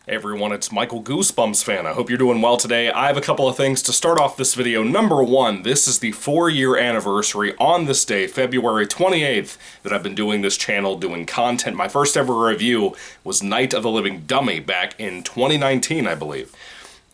Hey everyone, it's Michael GoosebumpsFan. I hope you're doing well today. I have a couple of things to start off this video. Number one, this is the 4-year anniversary on this day, February 28th, that I've been doing this channel, doing content. My first ever review was Night of the Living Dummy back in 2019, I believe.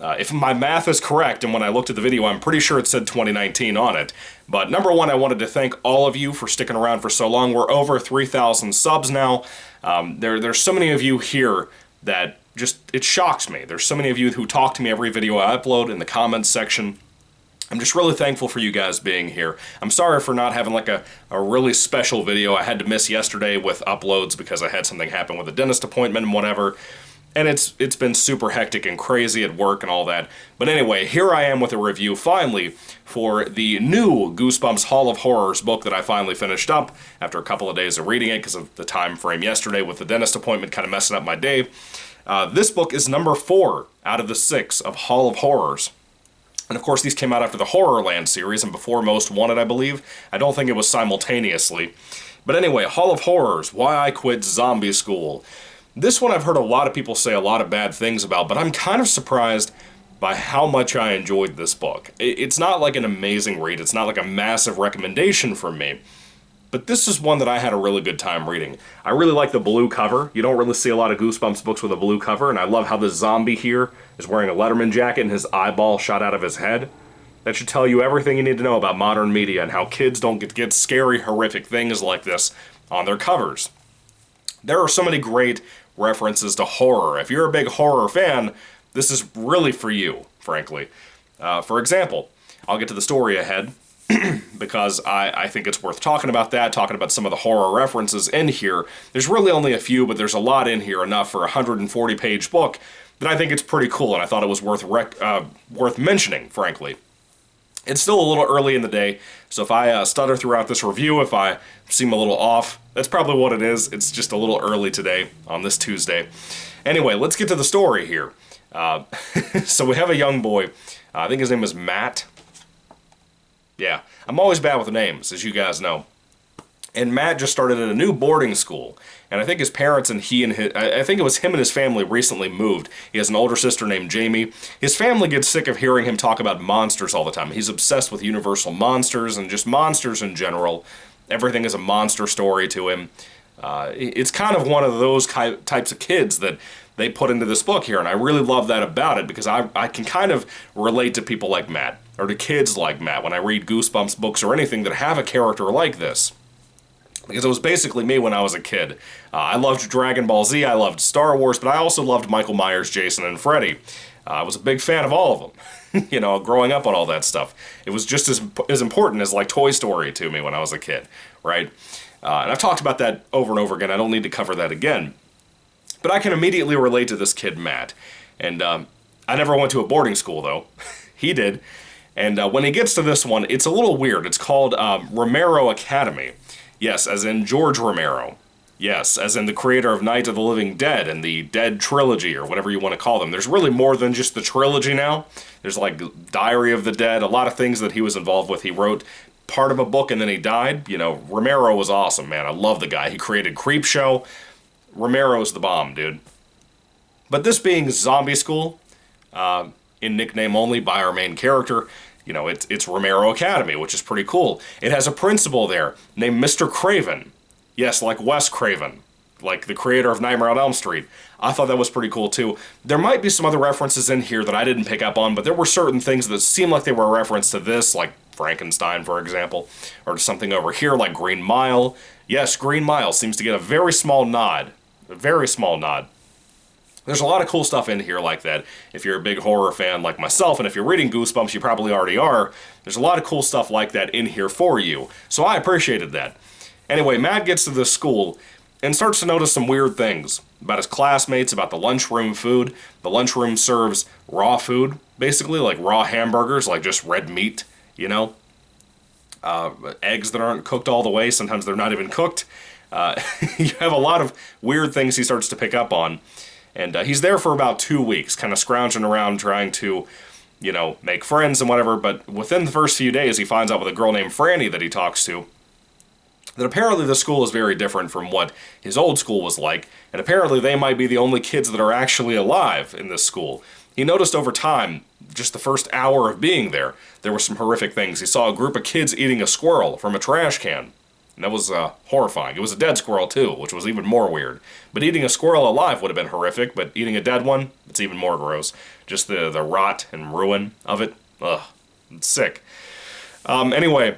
If my math is correct, and when I looked at the video, I'm pretty sure it said 2019 on it. But number one, I wanted to thank all of you for sticking around for so long. We're over 3,000 subs now. There's so many of you here that it shocks me. There's so many of you who talk to me every video I upload in the comments section. I'm just really thankful for you guys being here. I'm sorry for not having like a really special video. I had to miss yesterday with uploads because I had something happen with a dentist appointment and whatever. And it's been super hectic and crazy at work and all that. But anyway, here I am with a review, finally, for the new Goosebumps Hall of Horrors book that I finally finished up after a couple of days of reading it because of the time frame yesterday with the dentist appointment kind of messing up my day. This book is number 4 out of the 6 of Hall of Horrors. And of course, these came out after the Horrorland series and before Most Wanted, I believe. I don't think it was simultaneously. But anyway, Hall of Horrors, Why I Quit Zombie School. This one I've heard a lot of people say a lot of bad things about, but I'm kind of surprised by how much I enjoyed this book. It's not like an amazing read, it's not like a massive recommendation from me, but this is one that I had a really good time reading. I really like the blue cover. You don't really see a lot of Goosebumps books with a blue cover, and I love how the zombie here is wearing a Letterman jacket and his eyeball shot out of his head. That should tell you everything you need to know about modern media and how kids don't get scary, horrific things like this on their covers. There are so many great references to horror. If you're a big horror fan, this is really for you, frankly. For example, I'll get to the story ahead, because I think it's worth talking about that, talking about some of the horror references in here. There's really only a few, but there's a lot in here, enough for a 140-page book, that I think it's pretty cool, and I thought it was worth mentioning, frankly. It's still a little early in the day, so if I stutter throughout this review, if I seem a little off, that's probably what it is. It's just a little early today, on this Tuesday. Anyway, let's get to the story here. So we have a young boy, I think his name is Matt. Yeah, I'm always bad with names, as you guys know. And Matt just started at a new boarding school. And I think his parents and I think it was him and his family recently moved. He has an older sister named Jamie. His family gets sick of hearing him talk about monsters all the time. He's obsessed with Universal monsters and just monsters in general. Everything is a monster story to him. It's kind of one of those types of kids that they put into this book here, and I really love that about it because I can kind of relate to people like Matt, or to kids like Matt, when I read Goosebumps books or anything that have a character like this. Because it was basically me when I was a kid. I loved Dragon Ball Z, I loved Star Wars, but I also loved Michael Myers, Jason, and Freddy. I was a big fan of all of them, you know, growing up on all that stuff. It was just as important as, like, Toy Story to me when I was a kid, right? And I've talked about that over and over again. I don't need to cover that again. But I can immediately relate to this kid, Matt. And I never went to a boarding school, though. He did. And when he gets to this one, it's a little weird. It's called Romero Academy. Yes, as in George Romero. Yes, as in the creator of Night of the Living Dead and the Dead Trilogy, or whatever you want to call them. There's really more than just the trilogy now. There's like Diary of the Dead, a lot of things that he was involved with. He wrote part of a book and then he died. You know, Romero was awesome, man. I love the guy. He created Creepshow. Romero's the bomb, dude. But this being Zombie School, in nickname only by our main character, you know, it's Romero Academy, which is pretty cool. It has a principal there named Mr. Craven. Yes, like Wes Craven, like the creator of Nightmare on Elm Street. I thought that was pretty cool, too. There might be some other references in here that I didn't pick up on, but there were certain things that seemed like they were a reference to this, like Frankenstein, for example, or to something over here like Green Mile. Yes, Green Mile seems to get a very small nod. A very small nod. There's a lot of cool stuff in here like that. If you're a big horror fan like myself, and if you're reading Goosebumps, you probably already are, there's a lot of cool stuff like that in here for you. So I appreciated that. Anyway, Matt gets to this school and starts to notice some weird things about his classmates, about the lunchroom food. The lunchroom serves raw food, basically, like raw hamburgers, like just red meat, you know? Eggs that aren't cooked all the way, sometimes they're not even cooked. You have a lot of weird things he starts to pick up on. And he's there for about 2 weeks, kind of scrounging around trying to, you know, make friends and whatever. But within the first few days, he finds out with a girl named Franny that he talks to. that apparently the school is very different from what his old school was like, and apparently they might be the only kids that are actually alive in this school. He noticed over time, just the first hour of being there, there were some horrific things. He saw a group of kids eating a squirrel from a trash can. And that was horrifying. It was a dead squirrel, too, which was even more weird. But eating a squirrel alive would have been horrific, but eating a dead one, it's even more gross. Just the rot and ruin of it. Ugh, it's sick. Anyway,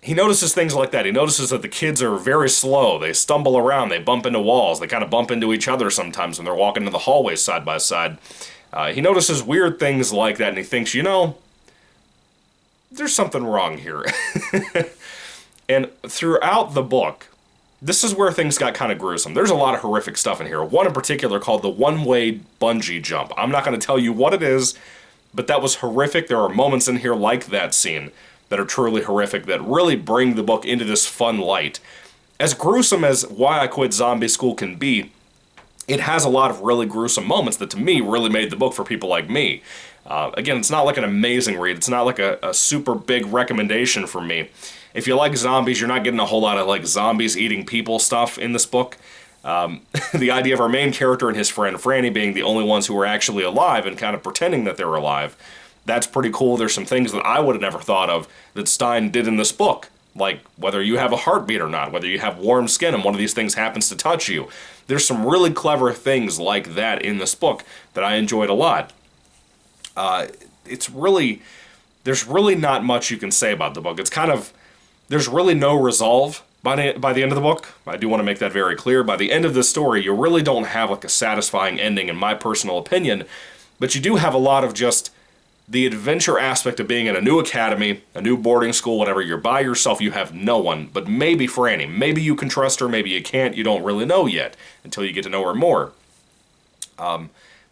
he notices things like that. He notices that the kids are very slow. They stumble around. They bump into walls. They kind of bump into each other sometimes when they're walking in the hallways side by side. He notices weird things like that, and he thinks, you know, there's something wrong here. And throughout the book, this is where things got kind of gruesome. There's a lot of horrific stuff in here. One in particular called the one-way bungee jump. I'm not going to tell you what it is, but that was horrific. There are moments in here like that scene that are truly horrific, that really bring the book into this fun light. As gruesome as Why I Quit Zombie School can be, it has a lot of really gruesome moments that to me really made the book for people like me. Again, it's not like an amazing read. It's not like a super big recommendation for me. If you like zombies, you're not getting a whole lot of like zombies eating people stuff in this book. The idea of our main character and his friend Franny being the only ones who are actually alive and kind of pretending that they're alive, that's pretty cool. There's some things that I would have never thought of that Stein did in this book. Like whether you have a heartbeat or not, whether you have warm skin and one of these things happens to touch you. There's some really clever things like that in this book that I enjoyed a lot. There's really not much you can say about the book. It's kind of, there's really no resolve by the end of the book. I do want to make that very clear. By the end of the story, you really don't have like a satisfying ending in my personal opinion, but you do have a lot of just the adventure aspect of being in a new academy, a new boarding school, whatever. You're by yourself, you have no one, but maybe Franny. Maybe you can trust her, maybe you can't. You don't really know yet until you get to know her more.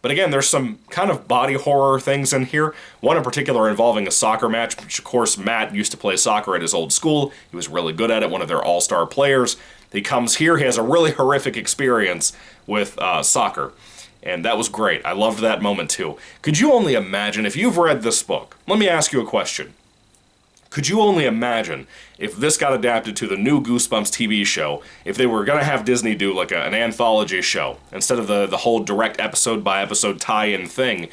But again, there's some kind of body horror things in here. One in particular involving a soccer match, which of course Matt used to play soccer at his old school. He was really good at it, one of their all-star players. He comes here, he has a really horrific experience with soccer. And that was great. I loved that moment too. Could you only imagine, if you've read this book, let me ask you a question. Could you only imagine if this got adapted to the new Goosebumps TV show, if they were going to have Disney do like an anthology show, instead of the whole direct episode-by-episode tie-in thing,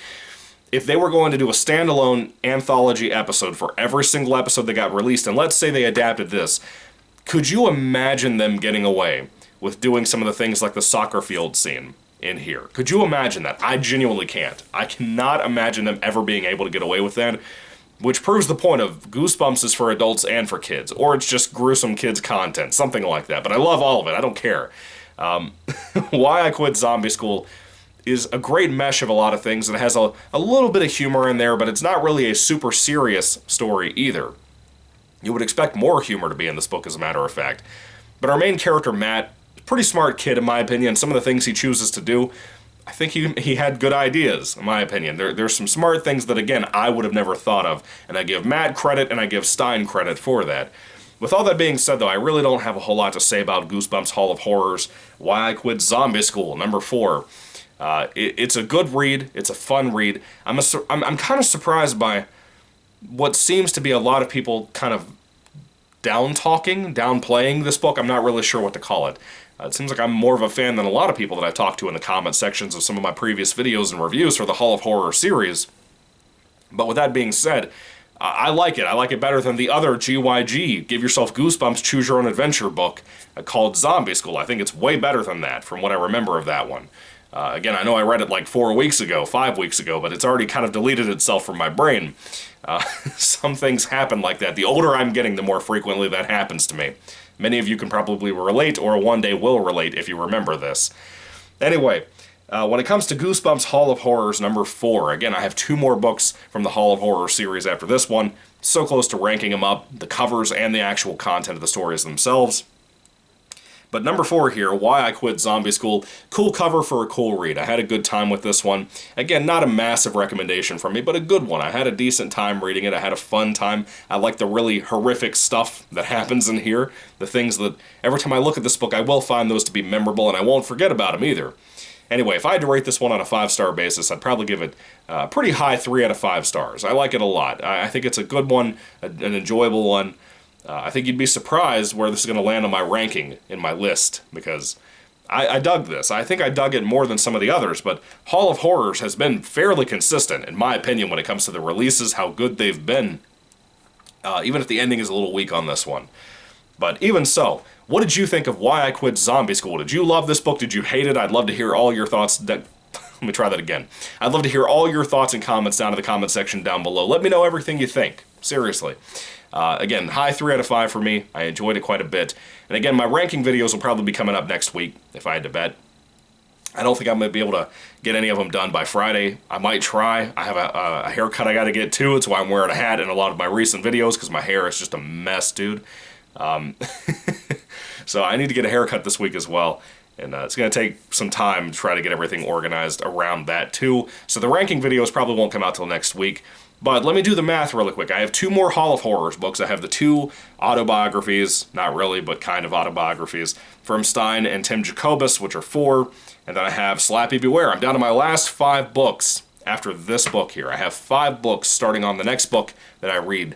if they were going to do a standalone anthology episode for every single episode that got released, and let's say they adapted this, could you imagine them getting away with doing some of the things like the soccer field scene in here? Could you imagine that? I genuinely can't. I cannot imagine them ever being able to get away with that. Which proves the point of Goosebumps is for adults and for kids, or it's just gruesome kids content, something like that. But I love all of it, I don't care. Why I Quit Zombie School is a great mesh of a lot of things. It has a little bit of humor in there, but it's not really a super serious story either. You would expect more humor to be in this book, as a matter of fact. But our main character, Matt, pretty smart kid in my opinion. Some of the things he chooses to do, I think he had good ideas, in my opinion. There's some smart things that, again, I would have never thought of, and I give Matt credit and I give Stein credit for that. With all that being said, though, I really don't have a whole lot to say about Goosebumps Hall of Horrors, Why I Quit Zombie School, number 4. It's a good read. It's a fun read. I'm kind of surprised by what seems to be a lot of people kind of downplaying this book. I'm not really sure what to call it. It seems like I'm more of a fan than a lot of people that I've talked to in the comment sections of some of my previous videos and reviews for the Hall of Horror series. But with that being said, I like it. I like it better than the other GYG, Give Yourself Goosebumps, Choose Your Own Adventure book called Zombie School. I think it's way better than that from what I remember of that one. Again, I know I read it like 4 weeks ago, 5 weeks ago, but it's already kind of deleted itself from my brain. Some things happen like that. The older I'm getting, the more frequently that happens to me. Many of you can probably relate, or one day will relate if you remember this. Anyway, when it comes to Goosebumps Hall of Horrors number 4, again, I have 2 more books from the Hall of Horror series after this one. So close to ranking them up, the covers and the actual content of the stories themselves. But number 4 here, Why I Quit Zombie School, cool cover for a cool read. I had a good time with this one. Again, not a massive recommendation from me, but a good one. I had a decent time reading it. I had a fun time. I like the really horrific stuff that happens in here. The things that, every time I look at this book, I will find those to be memorable, and I won't forget about them either. Anyway, if I had to rate this one on a 5-star basis, I'd probably give it a pretty high 3 out of 5 stars. I like it a lot. I think it's a good one, an enjoyable one. I think you'd be surprised where this is going to land on my ranking in my list, because I dug this. I think I dug it more than some of the others, but Hall of Horrors has been fairly consistent, in my opinion, when it comes to the releases, how good they've been, even if the ending is a little weak on this one. But even so, what did you think of Why I Quit Zombie School? Did you love this book? Did you hate it? I'd love to hear all your thoughts. Let me try that again. I'd love to hear all your thoughts and comments down in the comment section down below. Let me know everything you think. Seriously. Again, high 3 out of 5 for me. I enjoyed it quite a bit. And again, my ranking videos will probably be coming up next week, if I had to bet. I don't think I'm going to be able to get any of them done by Friday. I might try. I have a haircut I got to get too. It's why I'm wearing a hat in a lot of my recent videos, because my hair is just a mess, dude. So I need to get a haircut this week as well. And it's going to take some time to try to get everything organized around that too. So the ranking videos probably won't come out till next week. But let me do the math really quick. I have 2 more Hall of Horrors books. I have the 2 autobiographies, not really, but kind of autobiographies, from Stein and Tim Jacobus, which are 4. And then I have Slappy Beware. I'm down to my last 5 books after this book here. I have 5 books starting on the next book that I read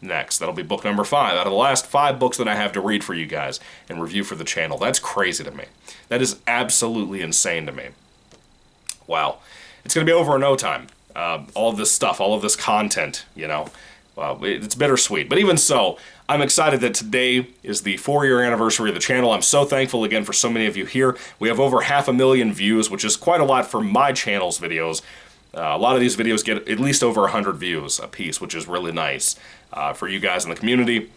next. That'll be book number 5 out of the last 5 books that I have to read for you guys and review for the channel. That's crazy to me. That is absolutely insane to me. Wow. It's going to be over in no time. All of this stuff, all of this content, you know. It's bittersweet. But even so, I'm excited that today is the 4-year anniversary of the channel. I'm so thankful again for so many of you here. We have over 500,000 views, which is quite a lot for my channel's videos. A lot of these videos get at least over 100 views a piece, which is really nice for you guys in the community.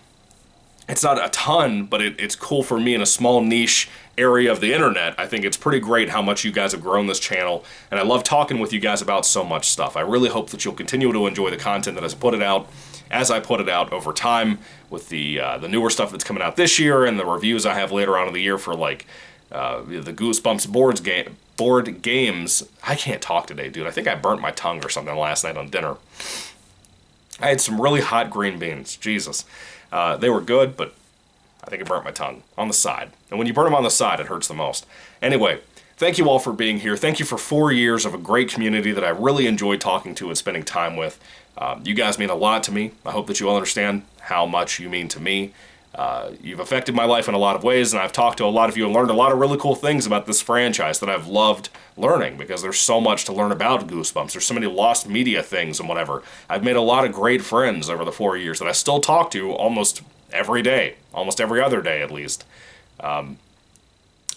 It's not a ton, but it's cool for me in a small niche area of the internet. I think it's pretty great how much you guys have grown this channel, and I love talking with you guys about so much stuff. I really hope that you'll continue to enjoy the content that as I put it out over time, with the newer stuff that's coming out this year and the reviews I have later on in the year for like the Goosebumps board games. I can't talk today, dude. I think I burnt my tongue or something last night on dinner. I had some really hot green beans. Jesus. They were good, but I think it burnt my tongue on the side. And when you burn them on the side, it hurts the most. Anyway, thank you all for being here. Thank you for 4 years of a great community that I really enjoyed talking to and spending time with. You guys mean a lot to me. I hope that you all understand how much you mean to me. You've affected my life in a lot of ways, and I've talked to a lot of you and learned a lot of really cool things about this franchise that I've loved learning, because there's so much to learn about Goosebumps. There's so many lost media things and whatever. I've made a lot of great friends over the 4 years that I still talk to almost every day, almost every other day at least. I'm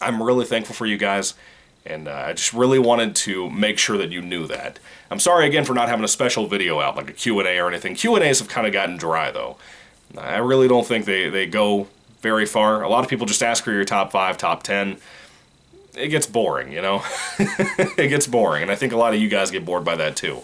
really thankful for you guys, and I just really wanted to make sure that you knew that. I'm sorry again for not having a special video out, like a Q&A or anything. Q&As have kind of gotten dry, though. I really don't think they go very far. A lot of people just ask for your top 5, top 10. It gets boring, you know? It gets boring, and I think a lot of you guys get bored by that too.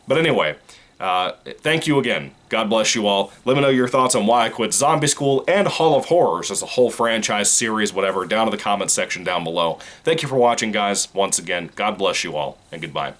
But anyway, thank you again. God bless you all. Let me know your thoughts on Why I Quit Zombie School and Hall of Horrors as a whole franchise, series, whatever, down in the comment section down below. Thank you for watching, guys. Once again, God bless you all, and goodbye.